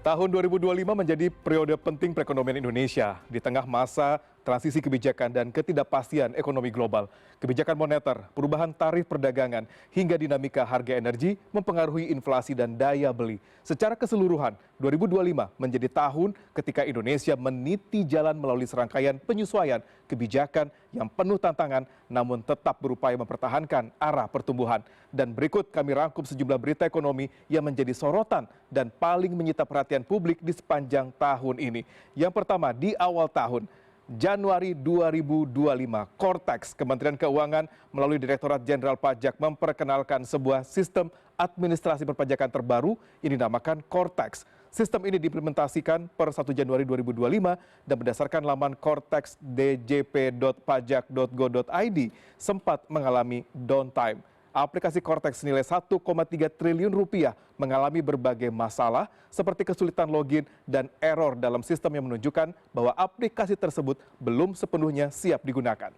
Tahun 2025 menjadi periode penting perekonomian Indonesia di tengah masa transisi kebijakan dan ketidakpastian ekonomi global. Kebijakan moneter, perubahan tarif perdagangan, hingga dinamika harga energi mempengaruhi inflasi dan daya beli. Secara keseluruhan, 2025 menjadi tahun ketika Indonesia meniti jalan melalui serangkaian penyesuaian kebijakan yang penuh tantangan namun tetap berupaya mempertahankan arah pertumbuhan. Dan berikut kami rangkum sejumlah berita ekonomi yang menjadi sorotan dan paling menyita perhatian publik di sepanjang tahun ini. Yang pertama, di awal tahun, Januari 2025, Cortex, Kementerian Keuangan melalui Direktorat Jenderal Pajak memperkenalkan sebuah sistem administrasi perpajakan terbaru yang dinamakan Cortex. Sistem ini diimplementasikan per 1 Januari 2025 dan berdasarkan laman cortexdjp.pajak.go.id sempat mengalami downtime. Aplikasi Cortex senilai 1,3 triliun rupiah mengalami berbagai masalah seperti kesulitan login dan error dalam sistem yang menunjukkan bahwa aplikasi tersebut belum sepenuhnya siap digunakan.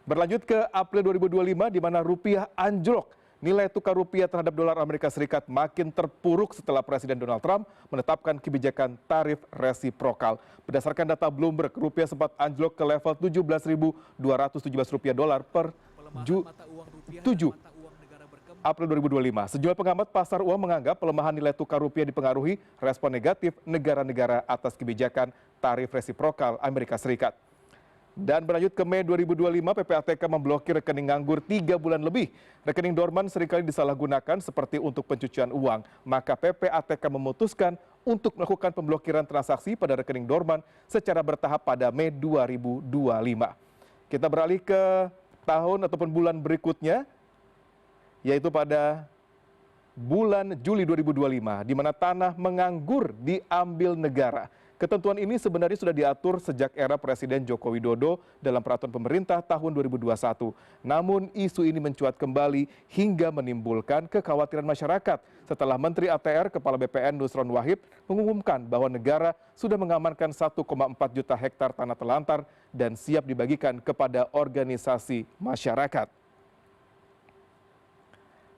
Berlanjut ke April 2025 di mana rupiah anjlok. Nilai tukar rupiah terhadap dolar Amerika Serikat makin terpuruk setelah Presiden Donald Trump menetapkan kebijakan tarif resiprokal. Berdasarkan data Bloomberg, rupiah sempat anjlok ke level 17.217 rupiah dolar per 7 April 2025. Sejumlah pengamat pasar uang menganggap pelemahan nilai tukar rupiah dipengaruhi respon negatif negara-negara atas kebijakan tarif resiprokal Amerika Serikat. Dan berlanjut ke Mei 2025, PPATK memblokir rekening nganggur 3 bulan lebih. Rekening dorman seringkali disalahgunakan seperti untuk pencucian uang. Maka PPATK memutuskan untuk melakukan pemblokiran transaksi pada rekening dorman secara bertahap pada Mei 2025. Kita beralih ke tahun ataupun bulan berikutnya, yaitu pada bulan Juli 2025, di mana tanah menganggur diambil negara. Ketentuan ini sebenarnya sudah diatur sejak era Presiden Joko Widodo dalam peraturan pemerintah tahun 2021. Namun isu ini mencuat kembali hingga menimbulkan kekhawatiran masyarakat setelah Menteri ATR Kepala BPN Nusron Wahid mengumumkan bahwa negara sudah mengamankan 1,4 juta hektar tanah telantar dan siap dibagikan kepada organisasi masyarakat.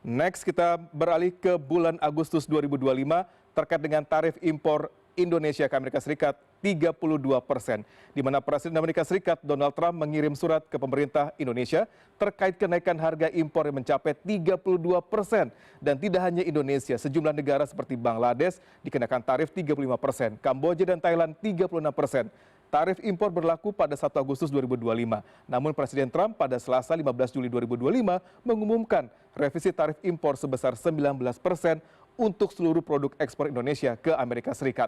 Next, kita beralih ke bulan Agustus 2025 terkait dengan tarif impor Indonesia ke Amerika Serikat 32%, di mana Presiden Amerika Serikat Donald Trump mengirim surat ke pemerintah Indonesia terkait kenaikan harga impor yang mencapai 32%. Dan tidak hanya Indonesia, sejumlah negara seperti Bangladesh dikenakan tarif 35%, Kamboja dan Thailand 36%. Tarif impor berlaku pada 1 Agustus 2025. Namun Presiden Trump pada Selasa 15 Juli 2025 mengumumkan revisi tarif impor sebesar 19% untuk seluruh produk ekspor Indonesia ke Amerika Serikat.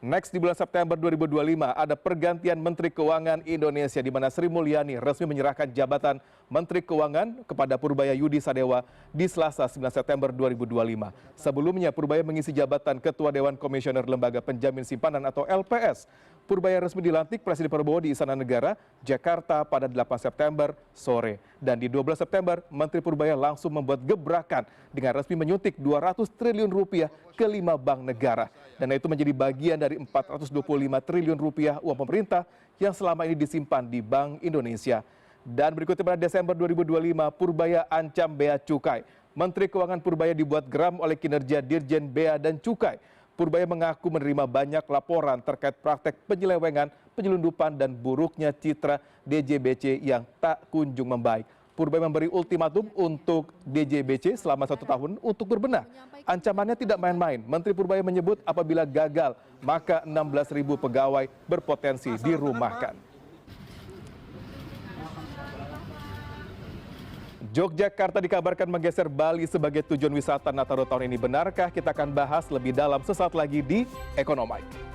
Next, di bulan September 2025 ada pergantian Menteri Keuangan Indonesia di mana Sri Mulyani resmi menyerahkan jabatan Menteri Keuangan kepada Purbaya Yudi Sadewa di Selasa 9 September 2025. Sebelumnya Purbaya mengisi jabatan Ketua Dewan Komisioner Lembaga Penjamin Simpanan atau LPS. Purbaya resmi dilantik Presiden Prabowo di Istana Negara, Jakarta pada 8 September sore. Dan di 12 September, Menteri Purbaya langsung membuat gebrakan dengan resmi menyuntik 200 triliun rupiah ke 5 bank negara. Dan itu menjadi bagian dari 425 triliun rupiah uang pemerintah yang selama ini disimpan di Bank Indonesia. Dan berikutnya pada Desember 2025, Purbaya ancam Bea Cukai. Menteri Keuangan Purbaya dibuat geram oleh kinerja Dirjen Bea dan Cukai. Purbaya mengaku menerima banyak laporan terkait praktek penyelewengan, penyelundupan, dan buruknya citra DJBC yang tak kunjung membaik. Purbaya memberi ultimatum untuk DJBC selama 1 tahun untuk berbenah. Ancamannya tidak main-main. Menteri Purbaya menyebut apabila gagal, maka 16.000 pegawai berpotensi dirumahkan. Yogyakarta dikabarkan menggeser Bali sebagai tujuan wisata Nataru tahun ini. Benarkah? Kita akan bahas lebih dalam sesaat lagi di Ekonomike.